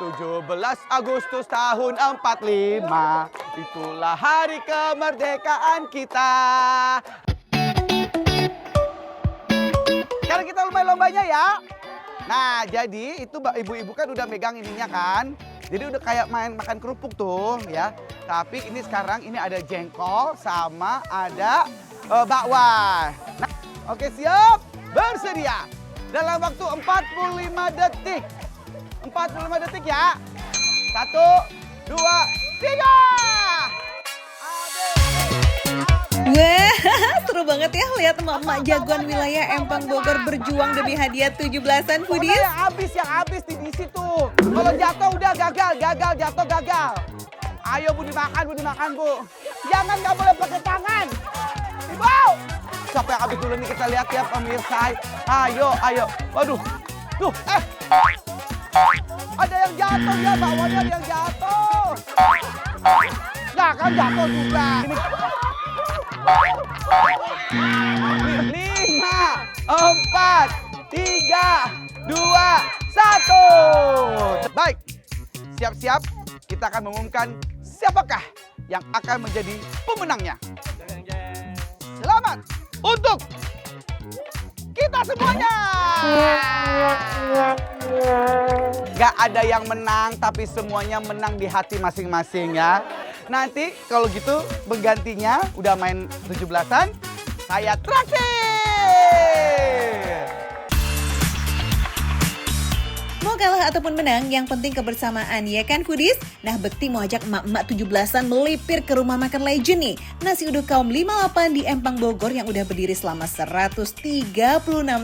17 Agustus tahun 45, itulah hari kemerdekaan kita. Sekarang kita lomba-lombanya ya. Nah, jadi itu ibu-ibu kan udah megang ininya kan. Jadi udah kayak main makan kerupuk tuh ya. Tapi ini sekarang ini ada jengkol sama ada bakwan. Nah, oke siap? Bersedia. Dalam waktu 45 detik. 45 detik ya. 1, 2, 3. Wah, seru banget ya lihat emak-emak jagoan wilayah Empang Bogor berjuang demi hadiah 17-an foodies. Yang habis di situ. Kalau jatuh udah gagal, jatuh gagal. Ayo Bu dimakan Bu. Jangan nggak boleh pakai tangan. Ibu. Siapa yang habis dulu nih kita lihat ya pemirsa. Ayo. Waduh. Tuh, ada yang jatuh ya, bakwannya ada yang jatuh. Nah kan jatuh juga. Ini. 5, 4, 3, 2, 1. Baik, siap-siap kita akan mengumumkan siapakah yang akan menjadi pemenangnya. Selamat untuk kita semuanya. Gak ada yang menang, tapi semuanya menang di hati masing-masing ya. Nanti kalau gitu penggantinya udah main 17-an, saya traktir. Mau kalah ataupun menang, yang penting kebersamaan ya kan foodies? Nah, Bekti mau ajak emak-emak 17-an melipir ke rumah makan legend nih. Nasi uduk kaum 58 di Empang Bogor yang udah berdiri selama 136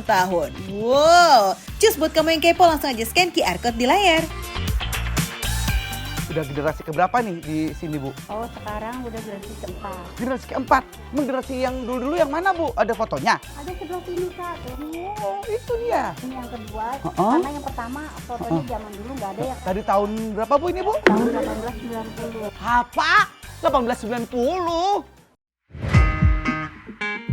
tahun. Wow, cus buat kamu yang kepo langsung aja scan QR Code di layar. Udah generasi keberapa nih di sini Bu? Oh, sekarang udah generasi keempat. Generasi keempat. Emang generasi yang dulu-dulu yang mana Bu? Ada fotonya? Ada sebelah sini Kak. Oh, itu dia. Ini yang kedua. Karena yang pertama fotonya zaman dulu nggak ada ya. Tadi tahun berapa Bu ini Bu? Tahun 1890. Apa? 1890?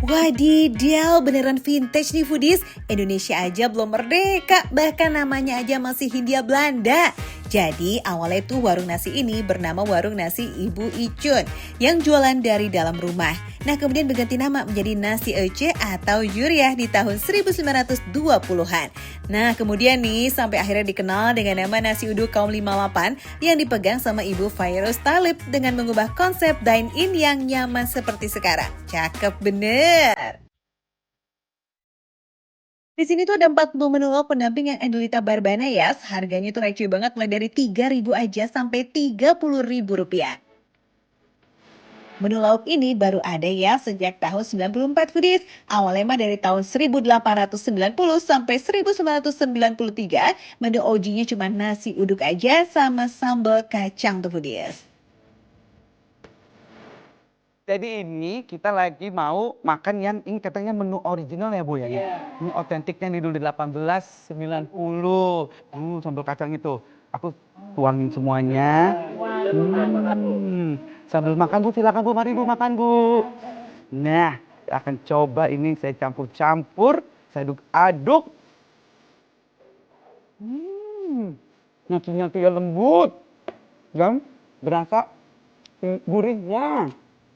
Wadidaw, beneran vintage nih foodies. Indonesia aja belum merdeka, bahkan namanya aja masih Hindia Belanda. Jadi awalnya tuh warung nasi ini bernama Warung Nasi Ibu Icun yang jualan dari dalam rumah. Nah kemudian berganti nama menjadi Nasi Ece atau Yuriah di tahun 1920-an. Nah kemudian nih sampai akhirnya dikenal dengan nama Nasi Uduk Kaum 58 yang dipegang sama Ibu Fairuz Talib dengan mengubah konsep dine-in yang nyaman seperti sekarang. Cakep bener! Di sini tuh ada 40 menu lauk pendamping yang Endulita Barbana ya. Harganya tuh receh banget mulai dari 3.000 aja sampai 30.000 rupiah. Menu lauk ini baru ada ya sejak tahun 94 foodies. Awalnya mah dari tahun 1890 sampai 1993. Menu OG-nya cuma nasi uduk aja sama sambal kacang tuh foodies. Jadi ini kita lagi mau makan yang ini katanya menu original ya Bu ya? Iya. Ini otentiknya nih dulu di 1890. Sambal kacang itu. Aku tuangin semuanya. Sambil makan Bu, silakan Bu, mari Bu makan Bu. Nah, akan coba ini saya campur-campur, saya aduk-aduk. Nasinya lembut. Dan berasa gurihnya.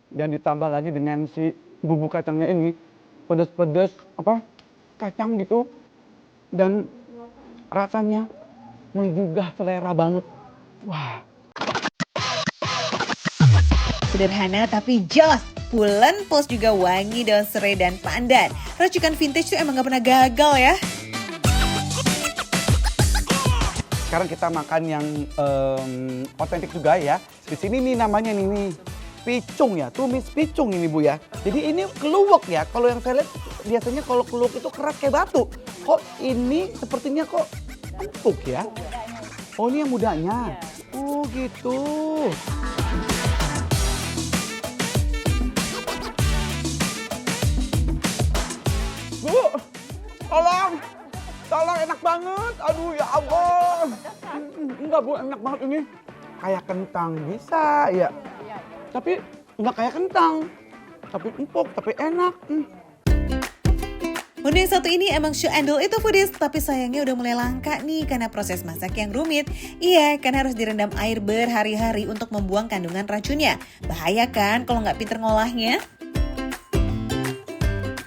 Dan ditambah lagi dengan si bumbu kacangnya ini pedas-pedas kacang gitu dan rasanya menggugah selera banget. Wah. Sederhana tapi jos. Pulen plus juga wangi daun serai dan pandan. Racikan vintage tuh emang gak pernah gagal ya. Sekarang kita makan yang otentik juga ya. Di sini nih namanya nih picung ya, tumis picung ini Bu ya. Jadi ini keluwak ya. Kalau yang saya lihat biasanya kalau keluwak itu keras kayak batu. Kok ini sepertinya kok empuk ya? Oh ini yang mudanya. Oh gitu. Bu, tolong enak banget. Aduh ya Allah. Enggak Bu, enak banget ini. Kayak kentang bisa ya. Tapi nggak kayak kentang, tapi empuk, tapi enak. Menu yang satu ini emang shoe andol itu foodies, tapi sayangnya udah mulai langka nih karena proses masak yang rumit. Iya, kan harus direndam air berhari-hari untuk membuang kandungan racunnya. Bahaya kan kalau nggak pinter ngolahnya?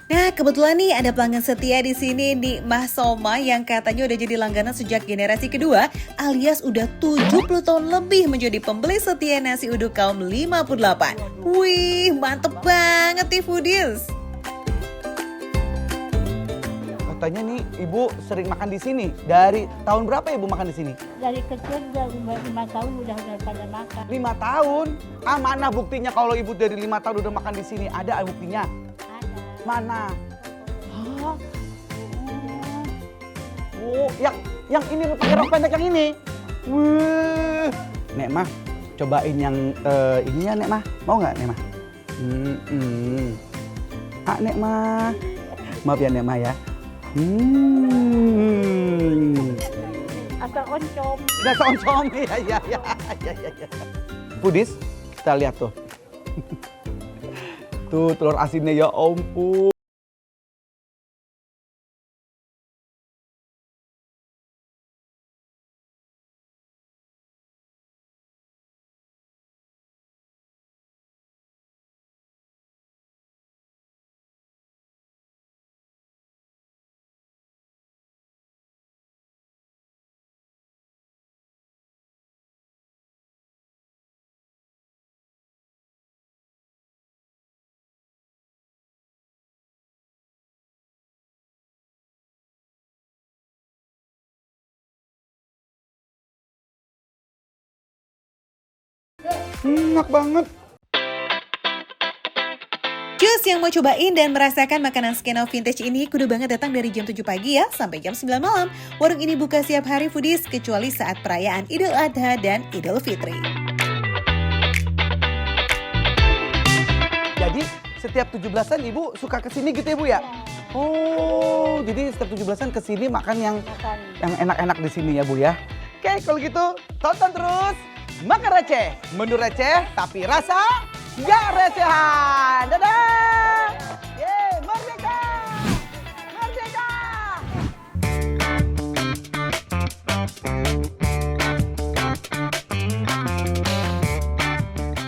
Nah, kebetulan nih ada pelanggan setia di sini nih, Mah Soma yang katanya udah jadi langganan sejak generasi kedua, alias udah 70 tahun lebih menjadi pembeli setia nasi uduk kaum 58. Wih, mantep banget nih foodies. Katanya nih ibu sering makan di sini. Dari tahun berapa ibu makan di sini? Dari kecil dari 5 tahun udah pada makan. 5 tahun? Ah, mana buktinya kalau ibu dari 5 tahun udah makan di sini? Ada buktinya? Ada. Mana? Hah? Oh, yang ini pakai rok pendek yang ini. Wih. Nek Mah, cobain yang ini ya Nek Mah. Mau nggak Nek Mah? Ah, Nek Mah. Maaf ya Nek Mah ya. Atau oncom. Udah oncom ya. Foodies, kita lihat tuh. Tuh telur asinnya ya ampun. Enak banget. Cus yang mau cobain dan merasakan makanan skena vintage ini kudu banget datang dari jam 7 pagi ya sampai jam 9 malam. Warung ini buka setiap hari foodies kecuali saat perayaan Idul Adha dan Idul Fitri. Jadi setiap 17-an ibu suka kesini gitu ya bu ya? Oh, jadi setiap 17-an kesini makan yang enak-enak di sini ya bu ya? Oke, kalau gitu tonton terus. Makan receh, menu receh tapi rasa nggak recehan. Dadah! Yeay, merdeka! Merdeka!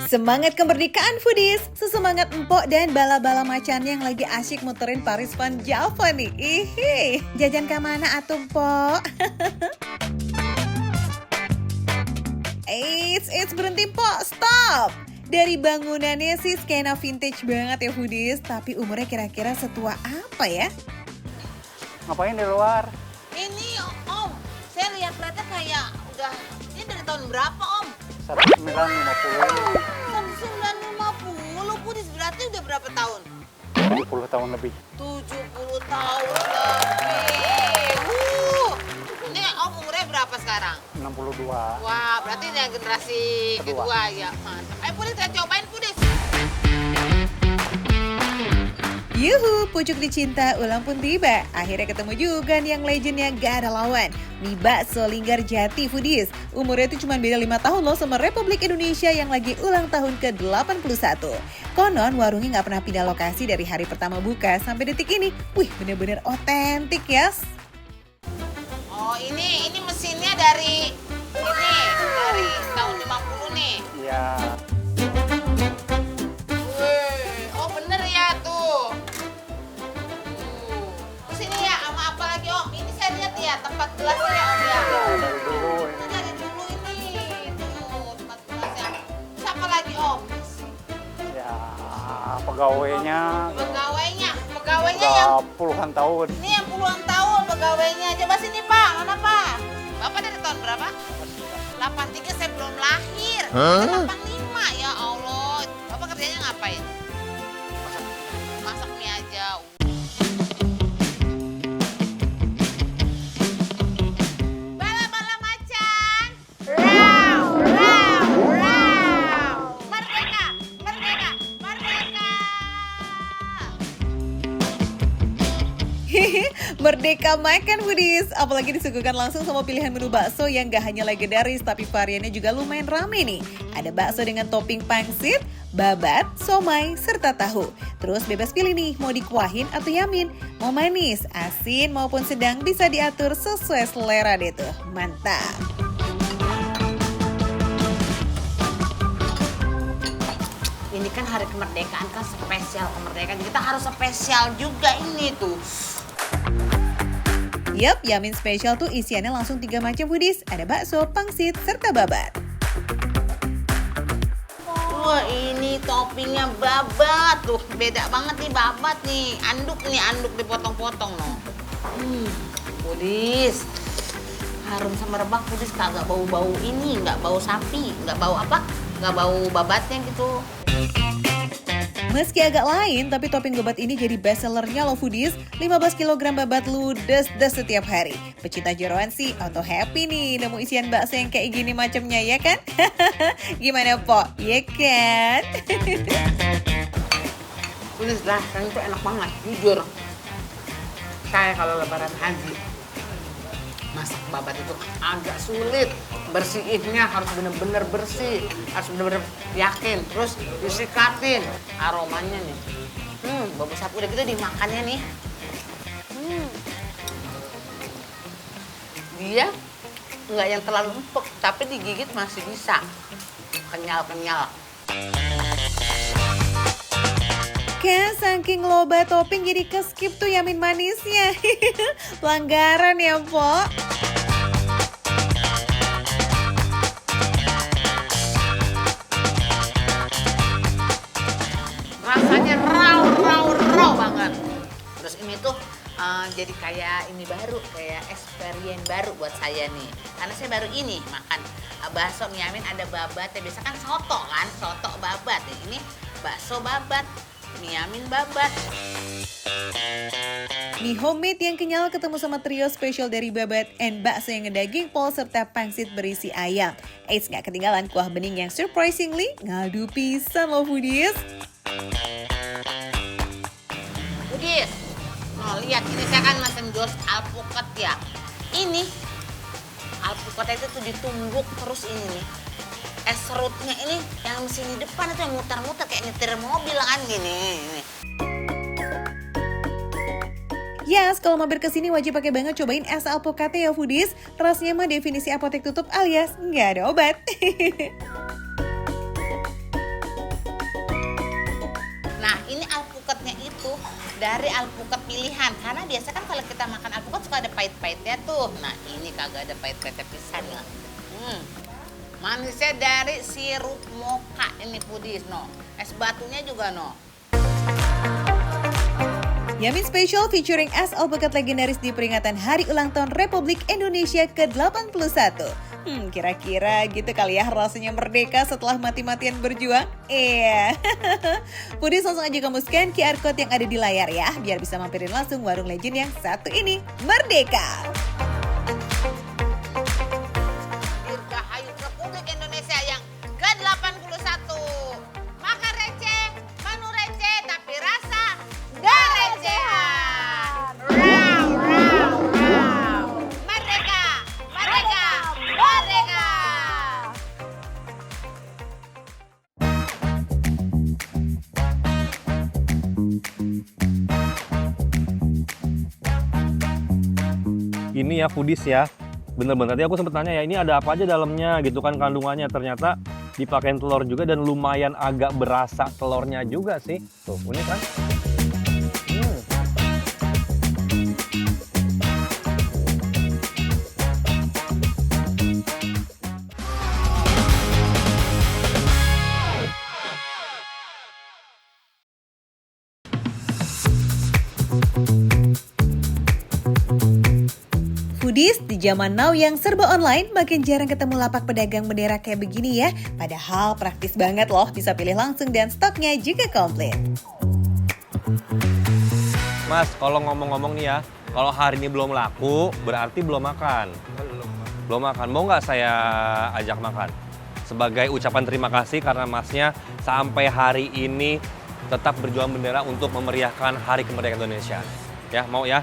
Semangat kemerdekaan foodies, sesemangat empok dan bala-bala macan yang lagi asyik muterin Paris Van Java nih. Ihi, jajan ke mana atuh, Pok? Eits, berhenti Pok, stop! Dari bangunannya sih skena vintage banget ya foodies, tapi umurnya kira-kira setua apa ya? Ngapain di luar? Ini Om, saya lihat-lihatnya kayak udah, ini dari tahun berapa Om? 1950, 1950, Pudis berarti udah berapa tahun? 70 tahun lebih. 70 tahun lebih. Ini Om umurnya berapa sekarang? 62. Wah, berarti ini yang generasi kedua ya. Mantap. Ayo Pudis, kita cobain Pudis. Yuhu, pucuk dicinta ulang pun tiba. Akhirnya ketemu juga nih yang legendnya gak ada lawan. Mie bakso Linggar Jati foodies. Umurnya itu cuma beda 5 tahun loh sama Republik Indonesia yang lagi ulang tahun ke-81. Konon warungnya gak pernah pindah lokasi dari hari pertama buka sampai detik ini. Wih, bener-bener otentik ya. Oh ini mesinnya dari tahun 50 nih. Iya. Wih, oh bener ya tuh. Terus ini ya sama apa lagi Om? Ini saya lihat ya tempat gelasnya ya Om ya. Dari dulu Itu dari dulu ini. Tuh tempat gelasnya. Terus apa lagi Om? ya pegawainya Pegawainya yang udah puluhan tahun. ini yang puluhan tahun pegawainya. Coba sini Pak, mana Pak? Bapak dari tahun berapa? 83 saya belum lahir. Saya 85 ya Allah. Bapak kerjanya ngapain? Masak mie aja. Bala-bala macan. Raw, raw, raw. Merdeka, merdeka, merdeka. Merdeka makan foodies, apalagi disuguhkan langsung sama pilihan menu bakso yang gak hanya legendaris tapi variannya juga lumayan rame nih. Ada bakso dengan topping pangsit, babat, somai, serta tahu. Terus bebas pilih nih mau dikuahin atau yamin. Mau manis, asin maupun sedang bisa diatur sesuai selera deh tuh. Mantap. Ini kan hari kemerdekaan kan spesial kemerdekaan. Kita harus spesial juga ini tuh. Yap, yamin spesial tuh isiannya langsung 3 macam foodies. Ada bakso, pangsit, serta babat. Wah ini toppingnya babat tuh. Beda banget nih babat nih. Anduk dipotong-potong no. Foodies. Harum sama rebak foodies kagak bau-bau ini. Nggak bau sapi. Nggak bau apa? Nggak bau babatnya gitu. Meski agak lain, tapi topping babat ini jadi best sellernya loh foodies. 15 kg babat ludes-des setiap hari. Pecinta jeroan sih auto happy nih nemu isian bakso yang kayak gini macamnya ya kan? Gimana Po? Ya kan? Foodies rasanya tuh enak banget, jujur. Saya kalau lebaran haji, masak babat itu agak sulit. Bersihinnya harus bener-bener bersih, harus bener-bener yakin. Terus disikatin aromanya nih. Bagus sapi udah gitu dimakannya nih. Dia nggak yang terlalu empuk, tapi digigit masih bisa. Kenyal-kenyal. Kan saking loba topping jadi keskip tuh yamin manisnya. Pelanggaran ya Po. Rasanya raw banget. Terus ini tuh jadi kayak ini baru, kayak experience baru buat saya nih. Karena saya baru ini makan bakso mie yamin ada babat. Biasa kan soto babat. Ini bakso babat, mie yamin babat. Mie homemade yang kenyal ketemu sama trio spesial dari babat and bakso yang ngedaging pol serta pangsit berisi ayam. Eits, gak ketinggalan kuah bening yang surprisingly ngadu pisan loh foodies. Foodies, lihat ini saya kan macam jos alpukat ya. Ini alpukat itu tuh ditumbuk terus ini nih. Es serutnya ini yang mesin di depan itu yang muter-muter kayak nyetir mobil kan gini. Yes, kalau mampir ke sini wajib pakai banget cobain es alpukat ya foodies. Rasanya mah definisi apotek tutup alias nggak ada obat. Nah ini alpukatnya itu dari alpukat pilihan. Karena biasa kan kalau kita makan alpukat suka ada pahit-pahitnya tuh. Nah ini kagak ada pahit-pahitnya pisan ya. Manisnya dari sirup mocha ini foodies no. Es batunya juga no. Yamin Special featuring es alpukat legendaris di peringatan Hari Ulang Tahun Republik Indonesia ke-81. Kira-kira gitu kali ya rasanya merdeka setelah mati-matian berjuang? Iya. Foodies langsung aja kamu scan QR Code yang ada di layar ya, biar bisa mampirin langsung warung legend yang satu ini. Merdeka! Dirgahayu Republik Indonesia yang ke-81. Makan receh, menu receh, tapi rasa gak recehan. Raw. Merdeka, merdeka, merdeka. Ini ya foodies ya, bener-bener tadi aku sempet nanya ya ini ada apa aja dalamnya gitu kan kandungannya, ternyata dipakein telur juga dan lumayan agak berasa telurnya juga sih. Tuh unik kan. Foodies, di zaman now yang serba online, makin jarang ketemu lapak pedagang bendera kayak begini ya. Padahal praktis banget loh, bisa pilih langsung dan stoknya juga komplit. Mas, kalau ngomong-ngomong nih ya, kalau hari ini belum laku, berarti belum makan. Belum makan. Mau nggak saya ajak makan? Sebagai ucapan terima kasih karena masnya sampai hari ini tetap berjuang bendera untuk memeriahkan Hari Kemerdekaan Indonesia. Ya, mau ya?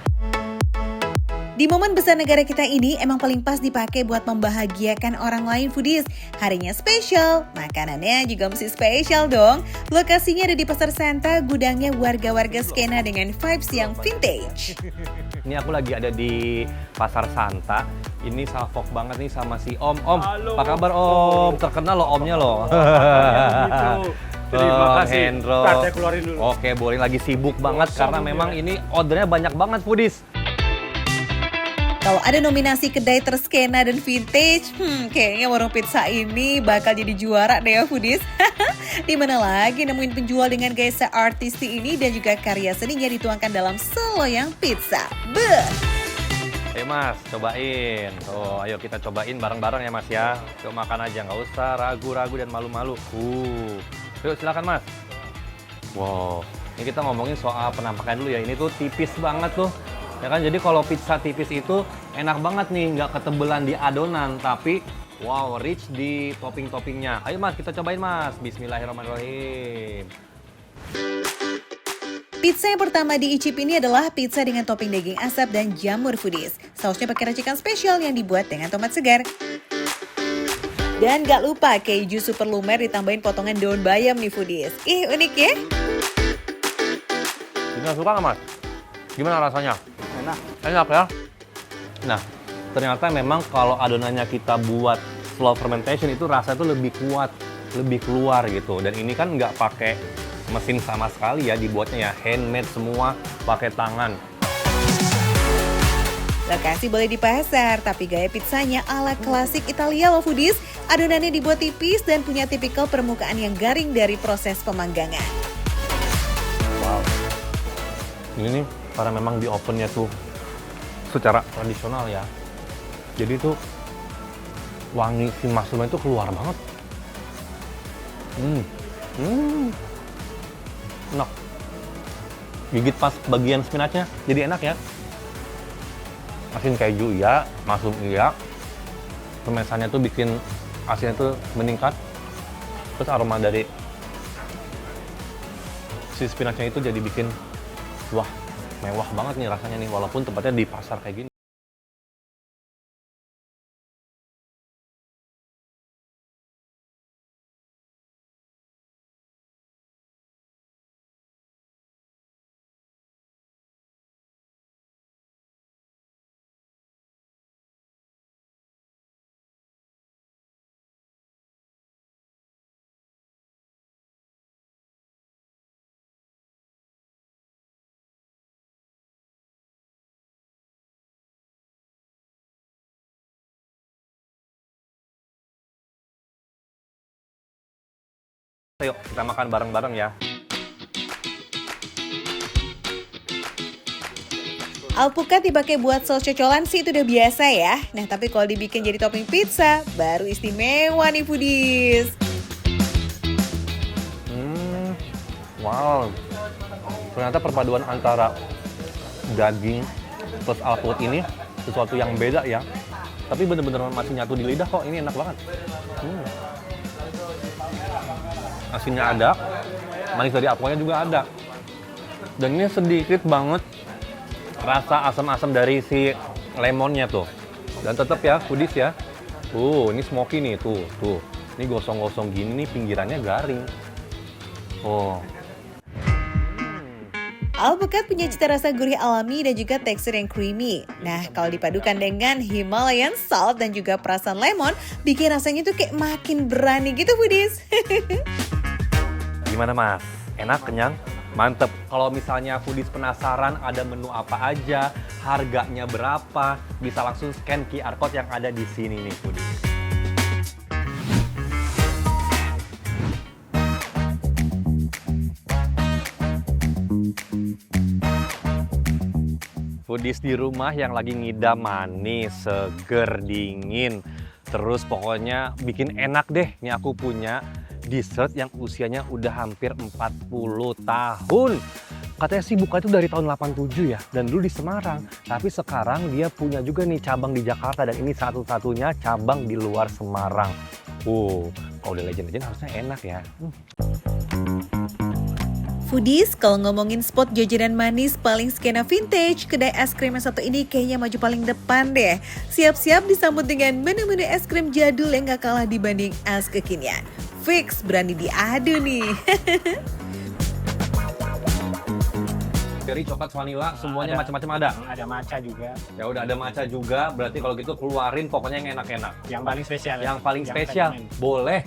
Di momen besar negara kita ini emang paling pas dipakai buat membahagiakan orang lain foodies. Harinya spesial, makanannya juga mesti spesial dong. Lokasinya ada di Pasar Santa, gudangnya warga-warga skena dengan vibes yang vintage. Ini aku lagi ada di Pasar Santa. Ini salfok banget nih sama si Om. Om, Halo. apa kabar Om? Terkenal loh Omnya loh. Gitu. Terima Om kasih. Hendro. Ntar saya keluarin dulu. Oke, boleh, lagi sibuk banget Kosong karena dia. memang ini ordernya banyak banget foodies. Kalau ada nominasi kedai terskena dan vintage, kayaknya warung pizza ini bakal jadi juara deh ya foodies. Di mana lagi nemuin penjual dengan gaya se-artistik ini dan juga karya seninya dituangkan dalam seloyang pizza. Beuh! Ayo Mas, cobain. Tuh, ayo kita cobain bareng-bareng ya Mas ya. Yuk makan aja, nggak usah ragu-ragu dan malu-malu. Yuk silakan Mas. Wow, ini kita ngomongin soal penampakan dulu ya. Ini tuh tipis banget tuh. Ya kan, jadi kalau pizza tipis itu enak banget nih, nggak ketebelan di adonan, tapi wow, rich di topping-toppingnya. Ayo Mas, kita cobain Mas. Bismillahirrahmanirrahim. Pizza yang pertama diicip ini adalah pizza dengan topping daging asap dan jamur foodies. Sausnya pakai racikan spesial yang dibuat dengan tomat segar. Dan gak lupa keju super lumer ditambahin potongan daun bayam nih foodies. Ih, unik ya? Gimana, suka nggak Mas? Gimana rasanya? Enak. Enak ya? Nah, ternyata memang kalau adonannya kita buat slow fermentation itu rasanya tuh lebih kuat, lebih keluar gitu. Dan ini kan nggak pakai mesin sama sekali ya, dibuatnya ya handmade semua, pakai tangan. Lokasi boleh di pasar, tapi gaya pizzanya ala klasik Italia loh foodies. Adonannya dibuat tipis dan punya tipikal permukaan yang garing dari proses pemanggangan. Wow. Ini nih, karena memang di ovennya tuh secara tradisional ya. Jadi tuh wangi si mushroom itu keluar banget. Enak. Gigit pas bagian spinachnya, jadi enak ya. Asin keju iya, mushroom iya. Pemesannya tuh bikin asinnya tuh meningkat. Terus aroma dari si spinachnya itu jadi bikin wah, mewah banget nih rasanya nih, walaupun tempatnya di pasar kayak gini. Ayo kita makan bareng-bareng ya. Alpukat dipakai buat saus cocolan sih itu udah biasa ya. Nah tapi kalau dibikin jadi topping pizza, baru istimewa nih foodies. Wow. Ternyata perpaduan antara daging plus alpukat ini sesuatu yang beda ya. Tapi bener-bener masih nyatu di lidah kok, ini enak banget. Asinnya ada, manis dari alpukatnya juga ada. Dan ini sedikit banget rasa asam-asam dari si lemonnya tuh. Dan tetap ya, foodies ya. Ini smoky nih, tuh. Ini gosong-gosong gini nih, pinggirannya garing. Alpukat punya cita rasa gurih alami dan juga tekstur yang creamy. Nah, kalau dipadukan dengan Himalayan salt dan juga perasan lemon, bikin rasanya tuh kayak makin berani gitu, foodies. Gimana Mas? Enak, kenyang? Mantep. Kalau misalnya foodies penasaran ada menu apa aja, harganya berapa, bisa langsung scan QR code yang ada di sini nih foodies. Foodies di rumah yang lagi ngidam manis, seger, dingin. Terus pokoknya bikin enak deh. Ini aku punya dessert yang usianya udah hampir 40 tahun. Katanya sih buka itu dari tahun 87 ya, dan dulu di Semarang. Tapi sekarang dia punya juga nih cabang di Jakarta, dan ini satu-satunya cabang di luar Semarang. Kalau udah legend-legend harusnya enak ya. Foodies, kalau ngomongin spot jajanan manis paling skena vintage, kedai es krim yang satu ini kayaknya maju paling depan deh. Siap-siap disambut dengan menu-menu es krim jadul yang gak kalah dibanding es kekinian. Fix berani diadu nih. Dari coklat vanilla semuanya macam-macam ada. Ada matcha juga. Ya udah ada matcha juga, berarti kalau gitu keluarin pokoknya yang enak-enak. Yang paling spesial. Yang paling spesial. rekomen. Boleh.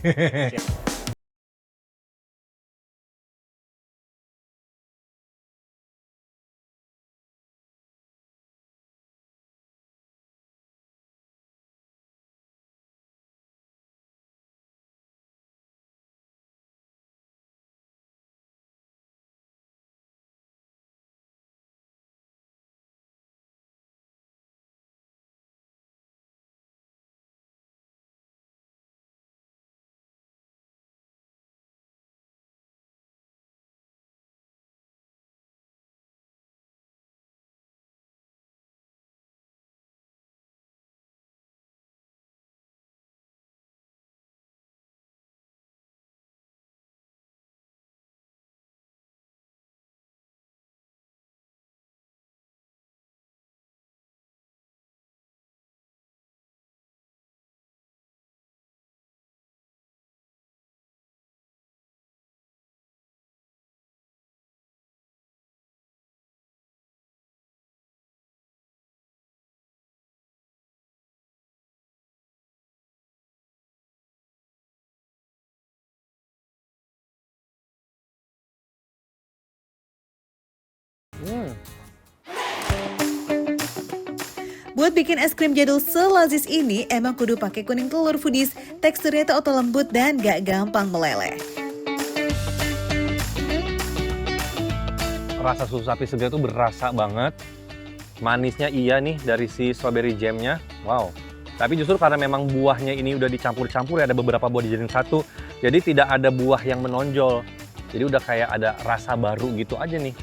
Buat bikin es krim jadul selazis ini, emang kudu pakai kuning telur Foodies. Teksturnya tuh otot lembut dan gak gampang meleleh. Rasa susu sapi segar itu berasa banget. Manisnya iya nih dari si strawberry jamnya. Wow. Tapi justru karena memang buahnya ini udah dicampur-campur ya, ada beberapa buah dijadiin satu. Jadi tidak ada buah yang menonjol. Jadi udah kayak ada rasa baru gitu aja nih.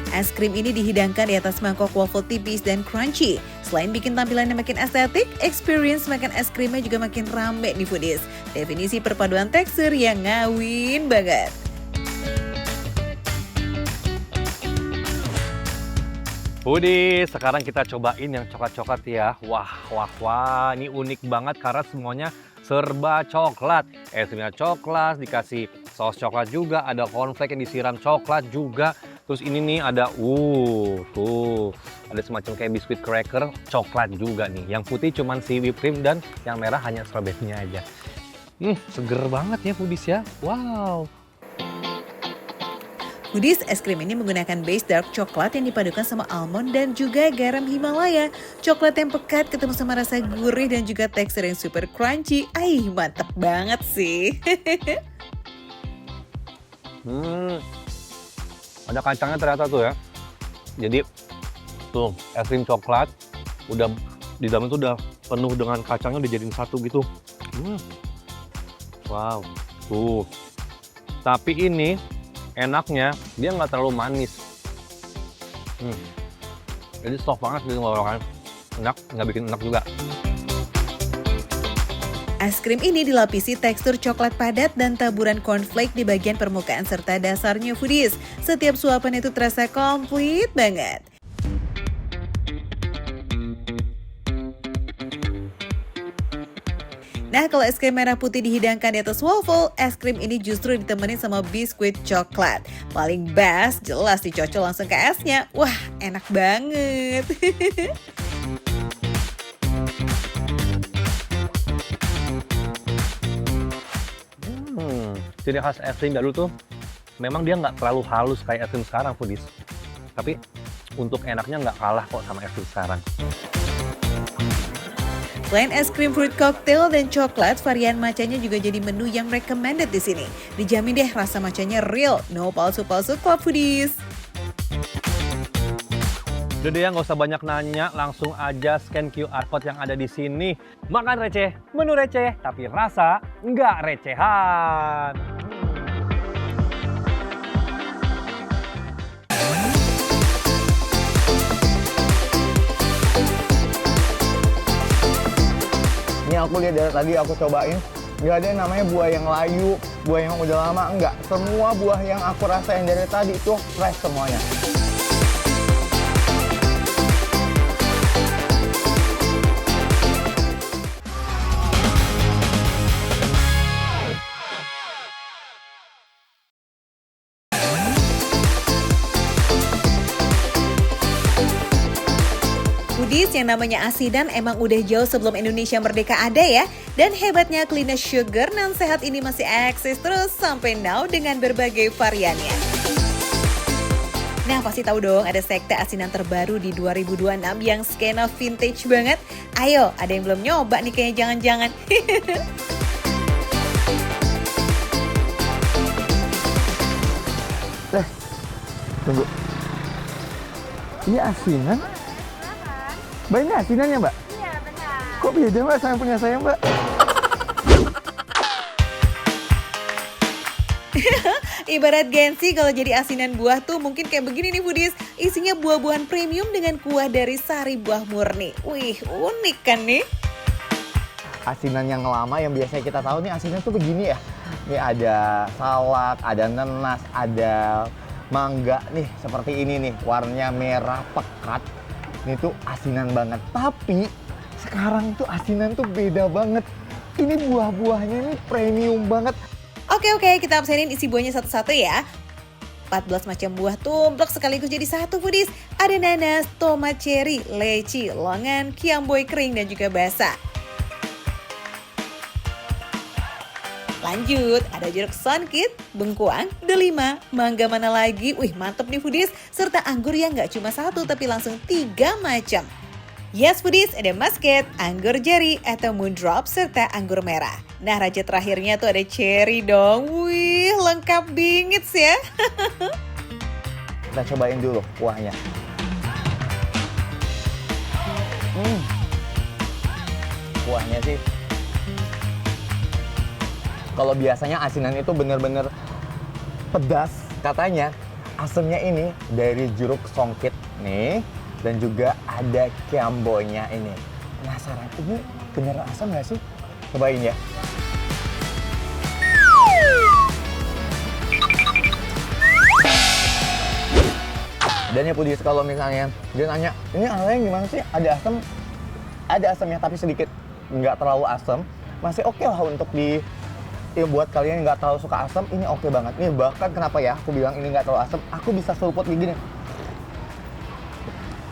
Es krim ini dihidangkan di atas mangkok waffle tipis dan crunchy. Selain bikin tampilannya makin estetik, experience makan es krimnya juga makin rame nih Foodies. Definisi perpaduan tekstur yang ngawin banget. Foodies, sekarang kita cobain yang coklat-coklat ya. Wah, ini unik banget karena semuanya serba coklat. Es krimnya coklat, dikasih saus coklat juga, ada cornflake yang disiram coklat juga. Terus ini nih ada, tuh, ada semacam kayak biskuit cracker, coklat juga nih. Yang putih cuman si whipped cream dan yang merah hanya strawberry-nya aja. Seger banget ya Foodies ya, wow. Foodies, es krim ini menggunakan base dark coklat yang dipadukan sama almond dan juga garam Himalaya. Coklat yang pekat ketemu sama rasa gurih dan juga tekstur yang super crunchy. Mantep banget sih. Ada kacangnya ternyata tuh ya. Jadi tuh es krim coklat udah di dalam itu udah penuh dengan kacangnya dijadiin satu gitu. Wow, tuh. Tapi ini enaknya dia nggak terlalu manis. Jadi soft banget gitu ngorokan. Enak, nggak bikin enak juga. Es krim ini dilapisi tekstur coklat padat dan taburan cornflake di bagian permukaan serta dasarnya Foodies. Setiap suapan itu terasa komplit banget. Nah, kalau es krim merah putih dihidangkan di atas waffle, es krim ini justru ditemenin sama biskuit coklat. Paling best, jelas dicocol langsung ke esnya. Wah, enak banget. Ciri khas es krim dulu tuh memang dia nggak terlalu halus kayak es krim sekarang Foodies. Tapi untuk enaknya nggak kalah kok sama es krim sekarang. Selain es krim fruit cocktail dan coklat, varian matchanya juga jadi menu yang recommended di sini. Dijamin deh rasa matchanya real, no palsu-palsu Club Foodies. Udah deh ya, nggak usah banyak nanya, langsung aja scan QR code yang ada di sini. Makan receh, menu receh, tapi rasa nggak recehan. Ini Ini aku lihat dari tadi aku cobain, nggak ada yang namanya buah yang layu, buah yang udah lama, enggak. Semua buah yang aku rasain dari tadi itu fresh semuanya. Foodies, yang namanya asinan emang udah jauh sebelum Indonesia merdeka ada ya. Dan hebatnya clean sugar non sehat ini masih eksis terus sampai now dengan berbagai variannya. Nah, pasti tahu dong ada sekte asinan terbaru di 2026 yang skena vintage banget. Ayo, ada yang belum nyoba nih kayaknya jangan-jangan. Tunggu. Ini asinan? Mbak, ini asinannya, Mbak? Iya, benar. Kok beda, Mbak, sama punya saya, Mbak? Ibarat Gensi kalau jadi asinan buah tuh mungkin kayak begini nih Foodies. Isinya buah-buahan premium dengan kuah dari sari buah murni. Wih, unik kan nih? Asinan yang lama yang biasanya kita tahu nih asinan tuh begini ya. Ini ada salak, ada nanas, ada mangga nih seperti ini nih. Warnanya merah pekat. Ini tuh asinan banget. Tapi sekarang tuh asinan tuh beda banget. Ini buah-buahnya ini premium banget. Oke, kita absenin isi buahnya satu-satu ya. 14 macam buah tumplek sekaligus jadi satu Foodies. Ada nanas, tomat cherry, leci, longan, kiamboy kering dan juga basah. Lanjut, ada jeruk sunkit, bengkuang, delima, mangga mana lagi. Wih, mantep nih Foodies. Serta anggur yang nggak cuma satu tapi langsung 3 macam. Yes Foodies, ada muscat, anggur jari, atau moondrop, serta anggur merah. Nah, raja terakhirnya tuh ada cherry dong. Wih, lengkap bingit ya. Kita cobain dulu kuahnya. Kuahnya sih, kalau biasanya asinan itu bener-bener pedas, katanya asamnya ini dari jeruk songkit nih, dan juga ada kiamboynya ini. Penasaran, ini bener asam nggak sih? Cobain ya. Dan ya Foodies, kalau misalnya dia nanya, ini rasanya gimana sih? Ada asam? Ada asamnya tapi sedikit, nggak terlalu asam. Masih oke lah untuk buat kalian yang nggak terlalu suka asam, ini oke banget. Ini bahkan kenapa ya aku bilang ini nggak terlalu asam, aku bisa seruput begini.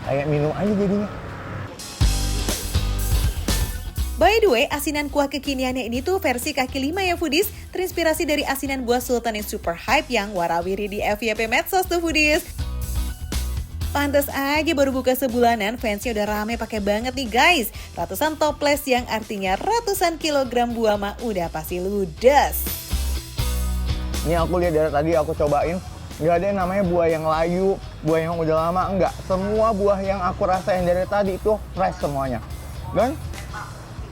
Kayak minum aja jadinya. By the way, asinan kuah kekiniannya ini tuh versi kaki 5 ya Foodies. Terinspirasi dari asinan buah sultan yang super hype yang warawiri di FYP Medsos tuh Foodies. Pantes aja baru buka sebulanan, fansnya udah rame pakai banget nih guys. Ratusan toples yang artinya ratusan kilogram buah mah udah pasti ludes. Ini aku lihat dari tadi aku cobain, nggak ada yang namanya buah yang layu, buah yang udah lama, enggak. Semua buah yang aku rasain dari tadi itu fresh semuanya. Dan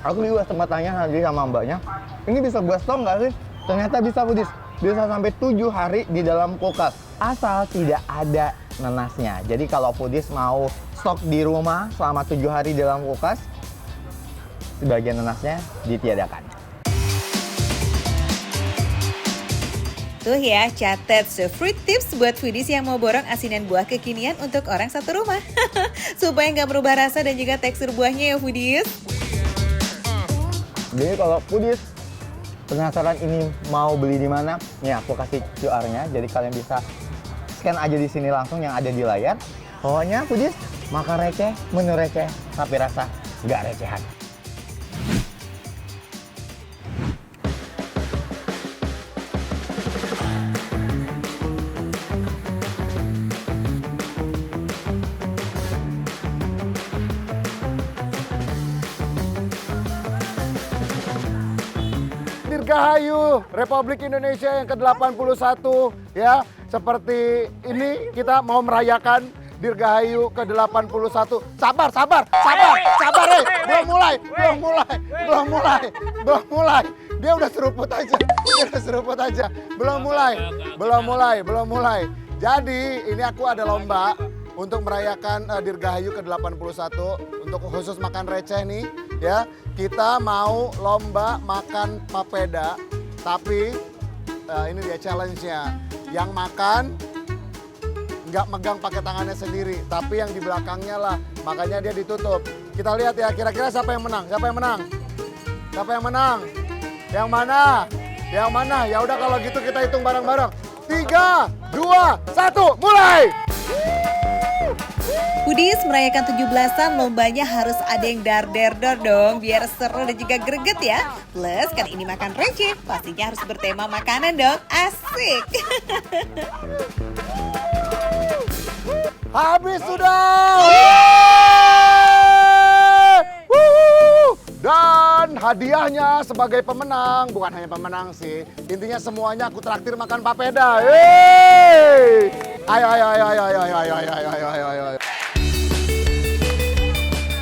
aku juga sempat tanya tadi sama mbaknya, ini bisa buat stok nggak sih? Ternyata bisa Foodies, bisa sampai 7 hari di dalam kulkas. Asal tidak ada nanasnya. Jadi kalau Foodies mau stok di rumah selama 7 hari di dalam kulkas, sebagian nanasnya ditiadakan. Tuh ya, catat fruit tips buat Foodies yang mau borong asinan buah kekinian untuk orang satu rumah. Supaya nggak berubah rasa dan juga tekstur buahnya ya Foodies. Jadi kalau Foodies penasaran ini mau beli di mana, nih aku kasih QR-nya, jadi kalian bisa scan aja di sini langsung yang ada di layar. Pokoknya Foodies, makan receh, menu receh, tapi rasa nggak recehan. Dirgahayu Republik Indonesia yang ke-81 ya. Seperti ini kita mau merayakan Dirgahayu ke-81. Sabar. Belum mulai. Dia udah seruput aja. Belum mulai. Jadi ini aku ada lomba untuk merayakan Dirgahayu ke-81 untuk khusus makan receh nih ya. Kita mau lomba makan papeda, tapi ini dia challenge-nya. Yang makan nggak megang pakai tangannya sendiri, tapi yang di belakangnya lah. Makanya dia ditutup. Kita lihat ya, kira-kira siapa yang menang? Siapa yang menang? Siapa yang menang? Yang mana? Yang mana? Ya udah kalau gitu kita hitung bareng-bareng. 3, 2, 1, mulai! Foodies merayakan 17-an, lombanya harus ada yang dar-der-dor dong, biar seru dan juga greget ya. Plus kan ini makan receh, pastinya harus bertema makanan dong, asik. Habis sudah! Dan hadiahnya sebagai pemenang, bukan hanya pemenang sih, intinya semuanya aku traktir makan papeda. Yeay! Ayo, ayo, ayo, ayo, ayo, ayo, ayo, ayo, ayo, ayo, ayo.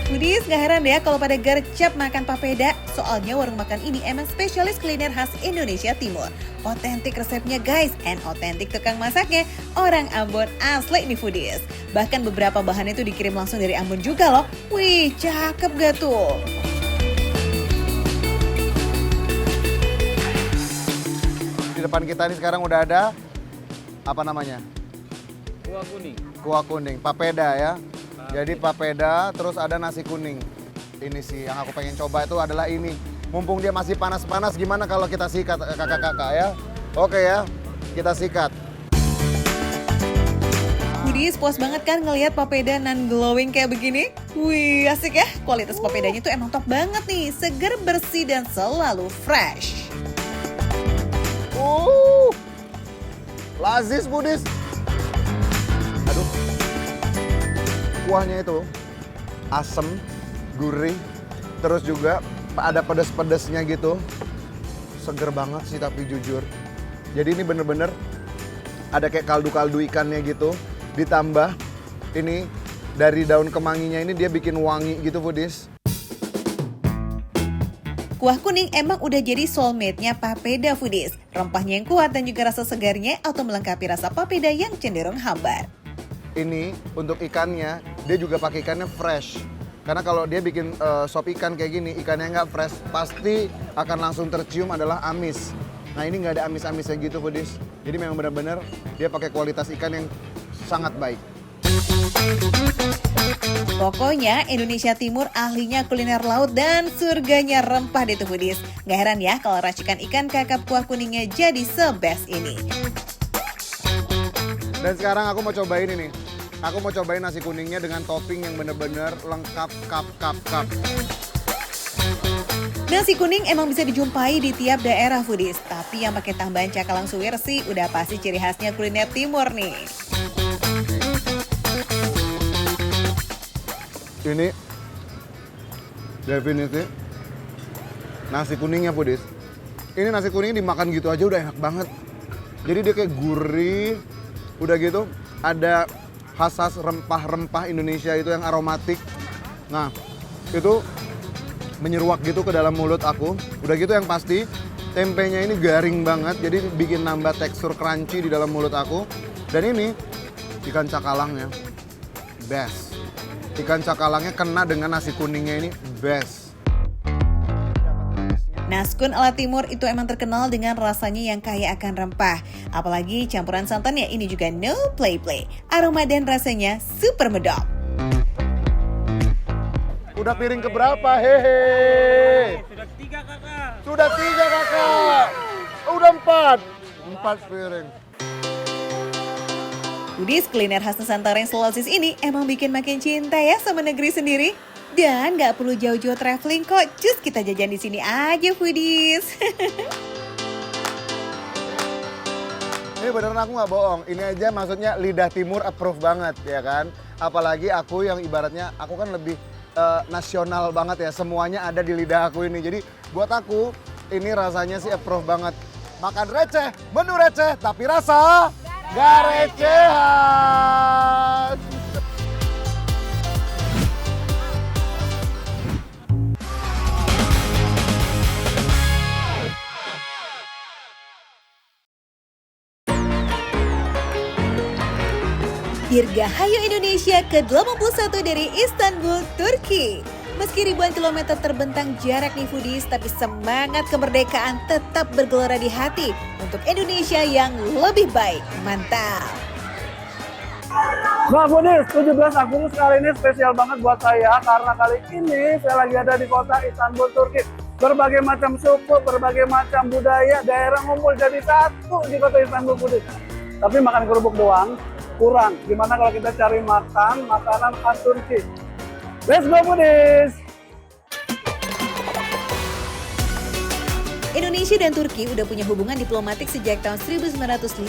Foodies gak heran ya kalau pada gercep makan papeda, soalnya warung makan ini emang spesialis kuliner khas Indonesia Timur. Otentik resepnya guys, and otentik tukang masaknya, orang Ambon asli nih Foodies. Bahkan beberapa bahannya itu dikirim langsung dari Ambon juga loh. Wih, cakep gak tuh? Di depan kita ini sekarang udah ada, apa namanya? Kuah kuning. Kuah kuning, papeda ya. Jadi papeda, terus ada nasi kuning. Ini sih yang aku pengen coba itu adalah ini. Mumpung dia masih panas-panas, gimana kalau kita sikat kakak-kakak ya? Oke ya, kita sikat. Foodies puas banget kan ngelihat papeda nan glowing kayak begini? Wih, asik ya. Kualitas papedanya tuh emang top banget nih. Seger, bersih, dan selalu fresh. Lazis Budis. Aduh. Kuahnya itu asem, gurih, terus juga ada pedes-pedesnya gitu. Seger banget sih tapi jujur. Jadi ini bener-bener ada kayak kaldu-kaldu ikannya gitu. Ditambah ini dari daun kemanginya ini dia bikin wangi gitu Foodies. Kuah kuning emang udah jadi soulmate-nya papeda Foodies. Rempahnya yang kuat dan juga rasa segarnya atau melengkapi rasa papeda yang cenderung hambar. Ini untuk ikannya, dia juga pakai ikannya fresh. Karena kalau dia bikin sop ikan kayak gini, ikannya nggak fresh, pasti akan langsung tercium adalah amis. Nah ini nggak ada amis-amisnya gitu Foodies. Jadi memang benar-benar dia pakai kualitas ikan yang sangat baik. Pokoknya Indonesia Timur ahlinya kuliner laut dan surganya rempah deh tuh Foodies. Gak heran ya kalau racikan ikan kakap kuah kuningnya jadi se-best ini. Dan sekarang aku mau cobain ini. Aku mau cobain nasi kuningnya dengan topping yang benar-benar lengkap kap. Nasi kuning emang bisa dijumpai di tiap daerah Foodies. Tapi yang pakai tambahan cakalang suwir sih udah pasti ciri khasnya kuliner timur nih. Ini definisi nasi kuningnya Foodies. Ini nasi kuning dimakan gitu aja udah enak banget. Jadi dia kayak gurih, udah gitu ada khas rempah-rempah Indonesia itu yang aromatik. Nah itu menyeruak gitu ke dalam mulut aku. Udah gitu yang pasti tempenya ini garing banget, jadi bikin nambah tekstur crunchy di dalam mulut aku. Dan ini ikan cakalangnya best. Ikan cakalangnya kena dengan nasi kuningnya ini best. Naskun ala timur itu emang terkenal dengan rasanya yang kaya akan rempah. Apalagi campuran santannya ini juga no play-play. Aroma dan rasanya super medok. Udah piring keberapa? Hehe. Sudah 3 kakak. Sudah 3 kakak. Udah 4. 4 piring. Foodies kuliner khas Nusantara yang Sulawesi ini emang bikin makin cinta ya sama negeri sendiri. Dan nggak perlu jauh-jauh traveling kok, cus kita jajan di sini aja Foodies. Ini beneran aku nggak bohong. Ini aja maksudnya lidah timur approve banget ya kan. Apalagi aku yang ibaratnya aku kan lebih nasional banget ya. Semuanya ada di lidah aku ini. Jadi buat aku ini rasanya sih approve banget. Makan receh, menu receh, tapi rasa gak recehan. Dirgahayu Indonesia ke-81 dari Istanbul, Turki. Meski ribuan kilometer terbentang jarak nih foodies, tapi semangat kemerdekaan tetap bergelora di hati untuk Indonesia yang lebih baik. Mantap! Nah foodies, 17 Agustus kali ini spesial banget buat saya karena kali ini saya lagi ada di kota Istanbul, Turki. Berbagai macam suku, berbagai macam budaya, daerah ngumpul jadi satu di kota Istanbul foodies. Tapi makan kerupuk doang kurang. Gimana kalau kita cari makanan khas Turki? Let's go foodies! Indonesia dan Turki udah punya hubungan diplomatik sejak tahun 1950.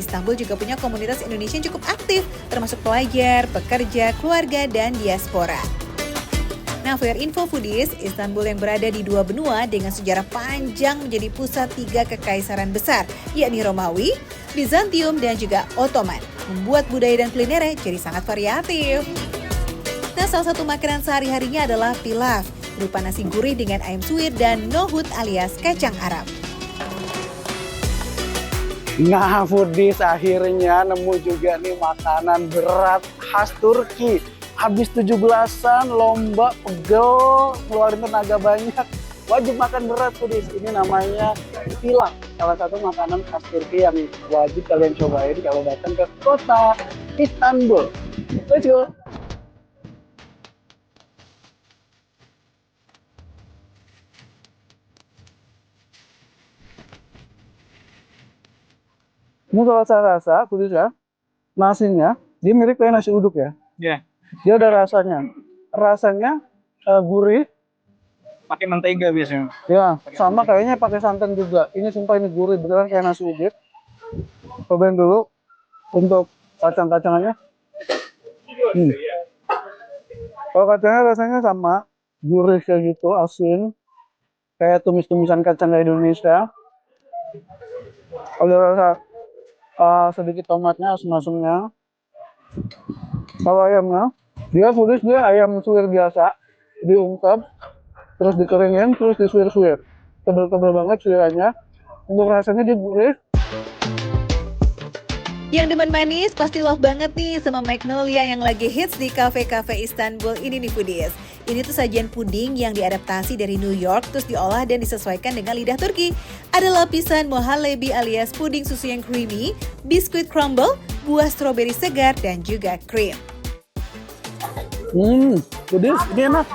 Istanbul juga punya komunitas Indonesia yang cukup aktif, termasuk pelajar, pekerja, keluarga, dan diaspora. Nah, for your info foodies, Istanbul yang berada di dua benua dengan sejarah panjang menjadi pusat 3 kekaisaran besar, yakni Romawi, Bizantium, dan juga Ottoman, membuat budaya dan kulinernya jadi sangat variatif. Nah, salah satu makanan sehari-harinya adalah pilaf, berupa nasi gurih dengan ayam suwir dan nohut alias kacang Arab. Nah foodies, akhirnya nemu juga nih makanan berat khas Turki. Habis 17-an, lomba, pegel, ngeluarin tenaga banyak. Wajib makan berat foodies. Ini namanya pilaf, salah satu makanan khas Turki yang wajib kalian cobain kalau datang ke kota Istanbul. Let's go! Ini kalau saya rasa, foodies ya, nasinya, dia mirip kayak nasi uduk ya. Iya. Dia ada rasanya. Rasanya gurih. Pakai mentega biasanya. Ya, sama kayaknya pakai santan juga. Ini sumpah ini gurih, beneran kayak nasi uduk. Cobain dulu untuk kacang-kacangannya. Kalau kacangnya rasanya sama, gurih kayak gitu, asin. Kayak tumis-tumisan kacang dari Indonesia. Ada rasa sedikit tomatnya, asam-asamnya. Kalau ayamnya, dia foodies, dia ayam suwir biasa, diungkep, terus dikeringin, terus disuir-suir. Tebel-tebel banget suirannya. Untuk rasanya dia gurih. Yang demen manis pasti love banget nih sama Magnolia yang lagi hits di kafe-kafe Istanbul ini nih foodies. Ini tuh sajian puding yang diadaptasi dari New York terus diolah dan disesuaikan dengan lidah Turki. Ada lapisan muhallebi alias puding susu yang creamy, biskuit crumble, buah stroberi segar, dan juga krim. Foodies, ini enak.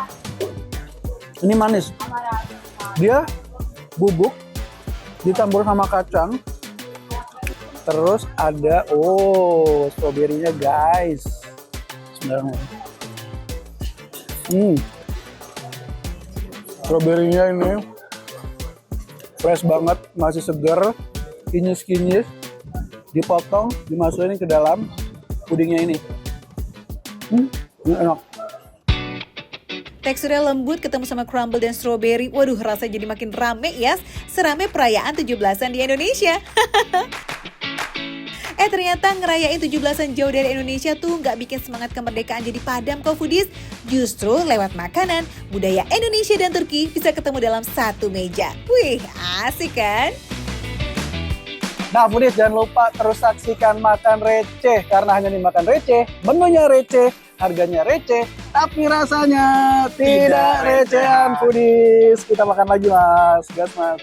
Ini manis. Dia bubuk, ditambur sama kacang. Terus ada, stroberinya guys. Sebenarnya. Stroberinya ini fresh banget, masih segar, kinyis-kinyis, dipotong, dimasukin ke dalam pudingnya ini. Ini enak. Teksturnya lembut ketemu sama crumble dan strawberry. Waduh, rasa jadi makin rame ya. Serame perayaan 17-an di Indonesia. Ternyata ngerayain 17-an jauh dari Indonesia tuh nggak bikin semangat kemerdekaan jadi padam kok foodies. Justru lewat makanan, budaya Indonesia dan Turki bisa ketemu dalam satu meja. Wih, asik kan? Nah foodies, jangan lupa terus saksikan Makan Receh. Karena hanya di Makan Receh, menunya receh, harganya receh, tapi rasanya tidak recehan foodies. Kita makan lagi mas, gas mas.